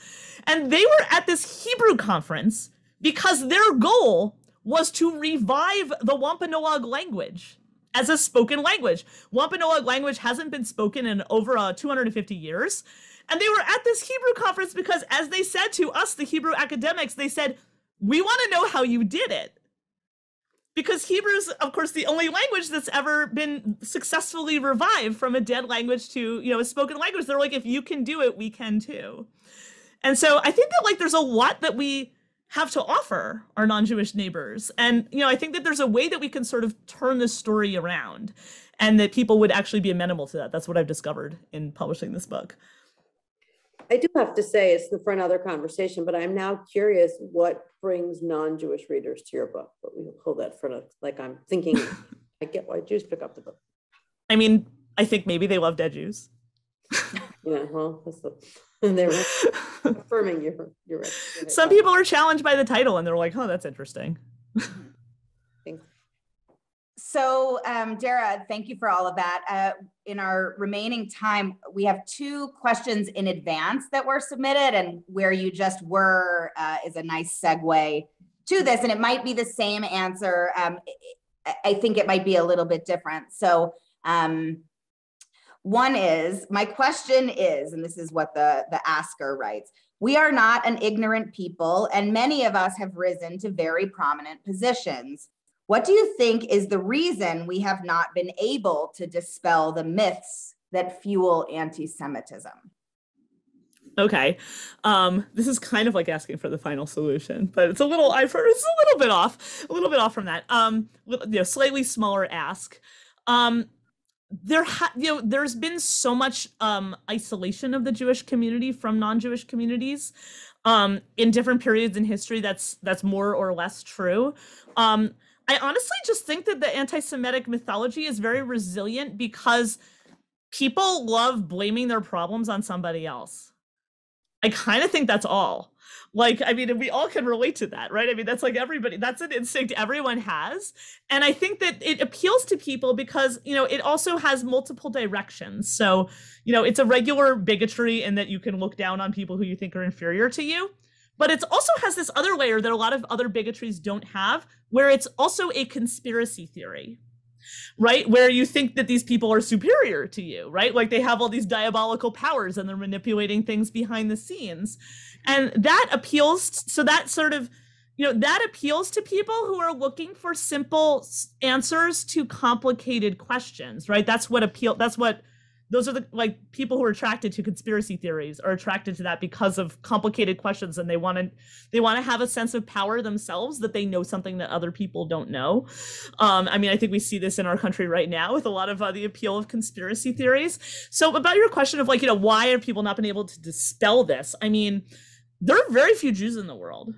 And they were at this Hebrew conference because their goal was to revive the Wampanoag language as a spoken language. Wampanoag language hasn't been spoken in over 250 years. And they were at this Hebrew conference because, as they said to us, the Hebrew academics, they said, we want to know how you did it. Because Hebrew is, of course, the only language that's ever been successfully revived from a dead language to, a spoken language. They're like, if you can do it, we can too. And so I think that there's a lot that we have to offer our non-Jewish neighbors. And, I think that there's a way that we can sort of turn this story around and that people would actually be amenable to that. That's what I've discovered in publishing this book. I do have to say it's for another conversation, but I'm now curious what brings non-Jewish readers to your book. But we'll hold that for I'm thinking, I get why Jews pick up the book. I mean, I think maybe they love dead Jews. Yeah, well, they're affirming you're right. Some people are challenged by the title and they're like, oh, that's interesting. Thanks. So, Dara, thank you for all of that. In our remaining time, we have 2 questions in advance that were submitted, and where you just were is a nice segue to this, and it might be the same answer. I think it might be a little bit different. So one is, my question is, and this is what the asker writes, we are not an ignorant people, and many of us have risen to very prominent positions. What do you think is the reason we have not been able to dispel the myths that fuel anti-Semitism? Okay. This is kind of like asking for the final solution, but it's a little, I've heard it's a little bit off from that. Slightly smaller ask. There's been so much isolation of the Jewish community from non-Jewish communities in different periods in history. That's more or less true. I honestly just think that the anti-Semitic mythology is very resilient because people love blaming their problems on somebody else. I kind of think that's all. We all can relate to that, right? I mean, that's like everybody, that's an instinct everyone has. And I think that it appeals to people because, it also has multiple directions. So, it's a regular bigotry in that you can look down on people who you think are inferior to you. But it also has this other layer that a lot of other bigotries don't have, where it's also a conspiracy theory, right? Where you think that these people are superior to you, right? Like they have all these diabolical powers and they're manipulating things behind the scenes. And that appeals, so that sort of, that appeals to people who are looking for simple answers to complicated questions, right? That's what those are the like people who are attracted to conspiracy theories are attracted to that because of complicated questions, and they want to have a sense of power themselves, that they know something that other people don't know. I mean, I think we see this in our country right now with a lot of the appeal of conspiracy theories. So about your question of like, you know, why have people not been able to dispel this? I mean, there are very few Jews in the world.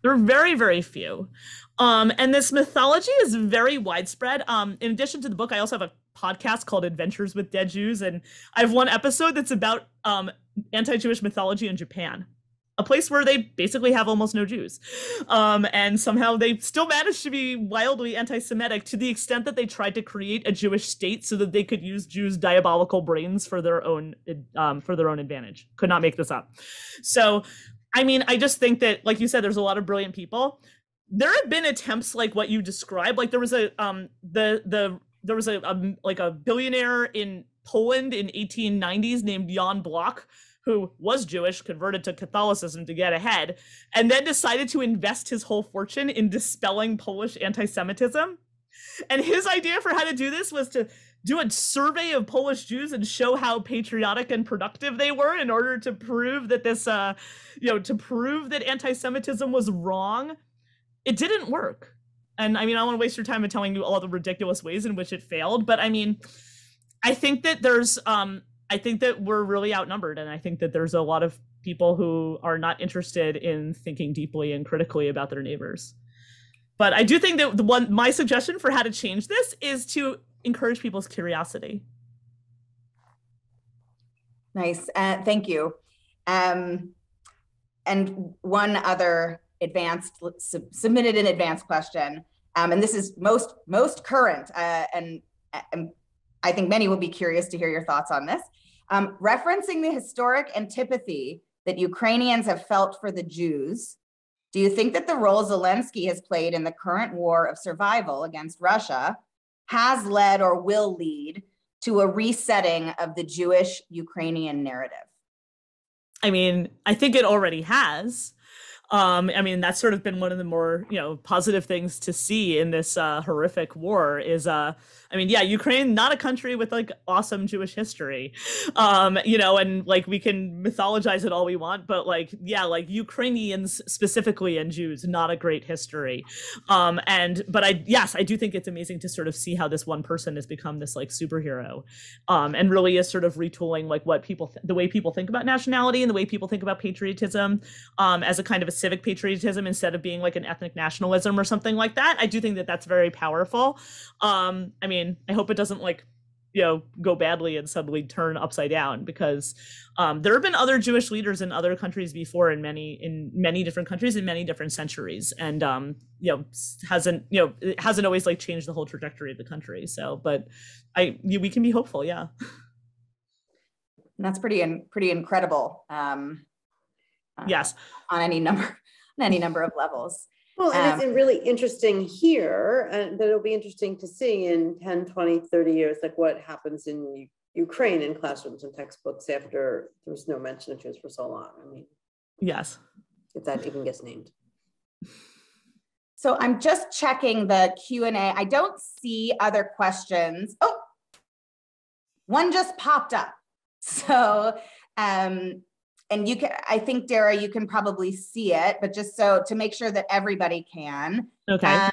There are very, very few. And this mythology is very widespread. In addition to the book, I also have a podcast called Adventures with Dead Jews. And I have one episode that's about anti-Jewish mythology in Japan, a place where they basically have almost no Jews. And somehow they still managed to be wildly anti-Semitic to the extent that they tried to create a Jewish state so that they could use Jews' diabolical brains for their own advantage. Could not make this up. So, I mean, I just think that, like you said, there's a lot of brilliant people. There have been attempts like what you described. Like there was a billionaire in Poland in 1890s named Jan Bloch, who was Jewish, converted to Catholicism to get ahead, and then decided to invest his whole fortune in dispelling Polish anti-Semitism. And his idea for how to do this was to do a survey of Polish Jews and show how patriotic and productive they were in order to prove that to prove that anti-Semitism was wrong. It didn't work. And I mean, I don't want to waste your time in telling you all the ridiculous ways in which it failed, but I mean, I think that I think that we're really outnumbered, and I think that there's a lot of people who are not interested in thinking deeply and critically about their neighbors. But I do think that my suggestion for how to change this is to encourage people's curiosity. Nice, thank you. And one other submitted an advanced question, and this is most current, and I think many will be curious to hear your thoughts on this. Referencing the historic antipathy that Ukrainians have felt for the Jews, do you think that the role Zelensky has played in the current war of survival against Russia has led or will lead to a resetting of the Jewish-Ukrainian narrative? I mean, I think it already has. I mean, that's sort of been one of the more, positive things to see in this horrific war is, I mean, yeah, Ukraine, not a country with like awesome Jewish history, and like we can mythologize it all we want, but like, yeah, like Ukrainians specifically and Jews, not a great history. But I do think it's amazing to sort of see how this one person has become this like superhero, and really is sort of retooling like what the way people think about nationality and the way people think about patriotism, as a kind of a civic patriotism instead of being like an ethnic nationalism or something like that. I do think that that's very powerful. I mean, I hope it doesn't like, go badly and suddenly turn upside down, because there have been other Jewish leaders in other countries before in many different countries in many different centuries, and it hasn't always like changed the whole trajectory of the country. So, but we can be hopeful, yeah. That's pretty incredible. Yes, on any number of levels. Well, and it's really interesting here, and it'll be interesting to see in 10, 20, 30 years, like what happens in Ukraine in classrooms and textbooks after there was no mention of Jews for so long. I mean, yes, if that even gets named. So I'm just checking the Q&A. I don't see other questions. Oh, one just popped up. So, and I think, Dara, you can probably see it, but just so to make sure that everybody can. Okay.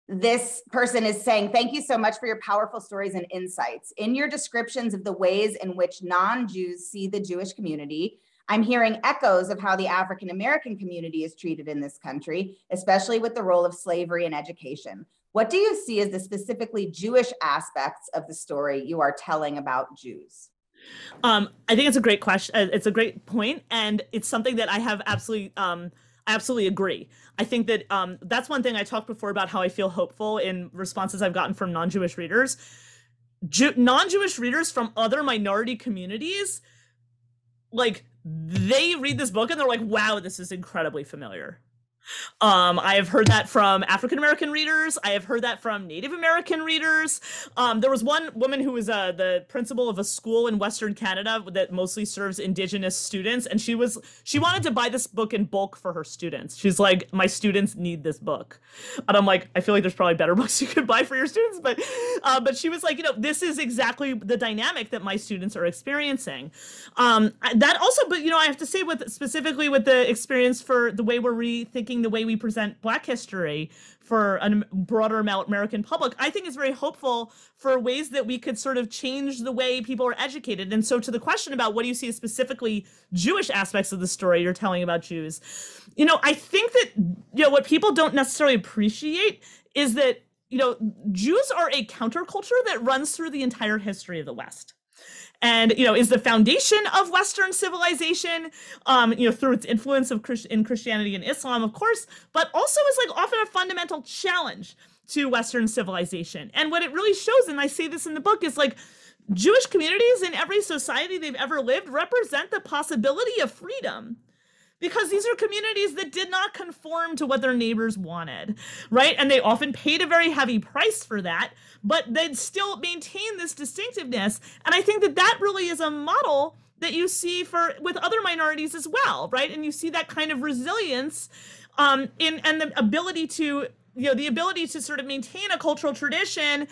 This person is saying, thank you so much for your powerful stories and insights. In your descriptions of the ways in which non-Jews see the Jewish community, I'm hearing echoes of how the African-American community is treated in this country, especially with the role of slavery in education. What do you see as the specifically Jewish aspects of the story you are telling about Jews? I think it's a great question. It's a great point, and it's something that I have absolutely agree. I think that that's one thing I talked before about how I feel hopeful in responses I've gotten from non-Jewish readers. Non-Jewish readers from other minority communities, like they read this book and they're like, wow, this is incredibly familiar. I have heard that from African-American readers. I have heard that from Native American readers. There was one woman who was the principal of a school in Western Canada that mostly serves Indigenous students. And she wanted to buy this book in bulk for her students. She's like, my students need this book. And I'm like, I feel like there's probably better books you could buy for your students. But she was like, this is exactly the dynamic that my students are experiencing. That also, but, I have to say specifically with the experience for the way we're rethinking the way we present Black history for a broader American public, I think is very hopeful for ways that we could sort of change the way people are educated. And so to the question about what do you see as specifically Jewish aspects of the story you're telling about Jews, I think that, what people don't necessarily appreciate is that, Jews are a counterculture that runs through the entire history of the West. And, is the foundation of Western civilization, through its influence in Christianity and Islam, of course, but also is like often a fundamental challenge to Western civilization. And what it really shows, and I say this in the book, is like Jewish communities in every society they've ever lived represent the possibility of freedom. Because these are communities that did not conform to what their neighbors wanted, right? And they often paid a very heavy price for that, but they'd still maintain this distinctiveness. And I think that really is a model that you see with other minorities as well, right? And you see that kind of resilience and the ability to, sort of maintain a cultural tradition,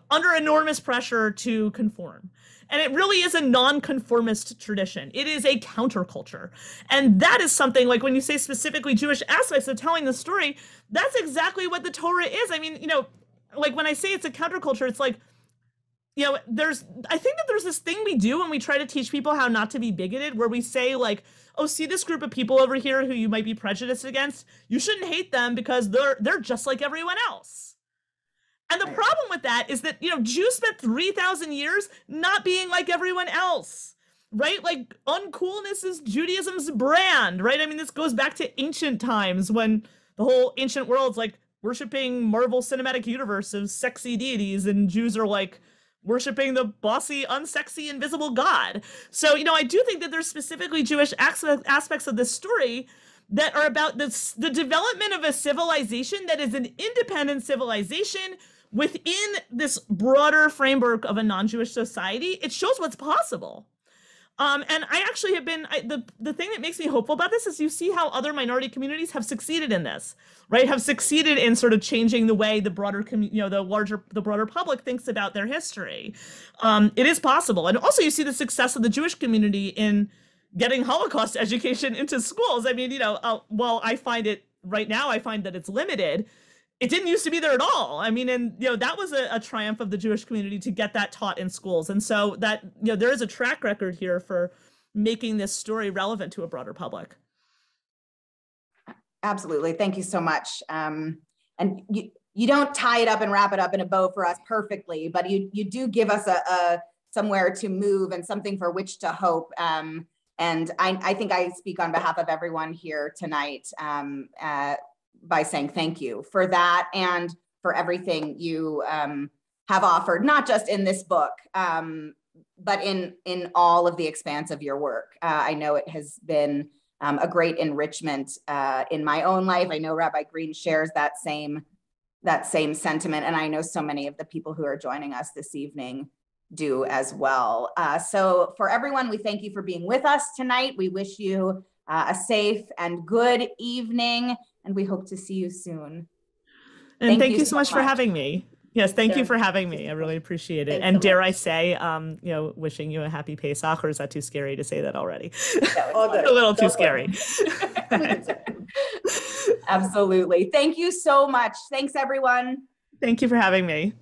under enormous pressure to conform. And it really is a non-conformist tradition. It is a counterculture. And that is something, like when you say specifically Jewish aspects of telling the story, that's exactly what the Torah is. I mean, like when I say it's a counterculture, it's like, I think that there's this thing we do when we try to teach people how not to be bigoted, where we say like, oh, see this group of people over here who you might be prejudiced against, you shouldn't hate them because they're just like everyone else. And the problem with that is that, Jews spent 3,000 years not being like everyone else, right? Like uncoolness is Judaism's brand, right? I mean, this goes back to ancient times when the whole ancient world's like worshiping Marvel Cinematic Universe of sexy deities, and Jews are like worshiping the bossy, unsexy, invisible God. So, I do think that there's specifically Jewish aspects of this story that are about the development of a civilization that is an independent civilization within this broader framework of a non-Jewish society. It shows what's possible. And I actually have been, the thing that makes me hopeful about this is you see how other minority communities have succeeded in this, right? Have succeeded in sort of changing the way the broader, the broader public thinks about their history. It is possible. And also you see the success of the Jewish community in getting Holocaust education into schools. I mean, while I find that it's limited, it didn't used to be there at all. I mean, and, that was a triumph of the Jewish community to get that taught in schools. And so that, there is a track record here for making this story relevant to a broader public. Absolutely. Thank you so much. And you don't tie it up and wrap it up in a bow for us perfectly, but you do give us a somewhere to move and something for which to hope. And I think I speak on behalf of everyone here tonight by saying thank you for that and for everything you have offered, not just in this book, but in all of the expanse of your work. I know it has been a great enrichment in my own life. I know Rabbi Greene shares that same sentiment, and I know so many of the people who are joining us this evening do as well. So for everyone, we thank you for being with us tonight. We wish you a safe and good evening, and we hope to see you soon. And thank you so much for having me. Yes, thank you for having me. I really appreciate it. And dare I say, wishing you a happy Pesach, or is that too scary to say that already? A little too scary. Absolutely. Thank you so much. Thanks, everyone. Thank you for having me.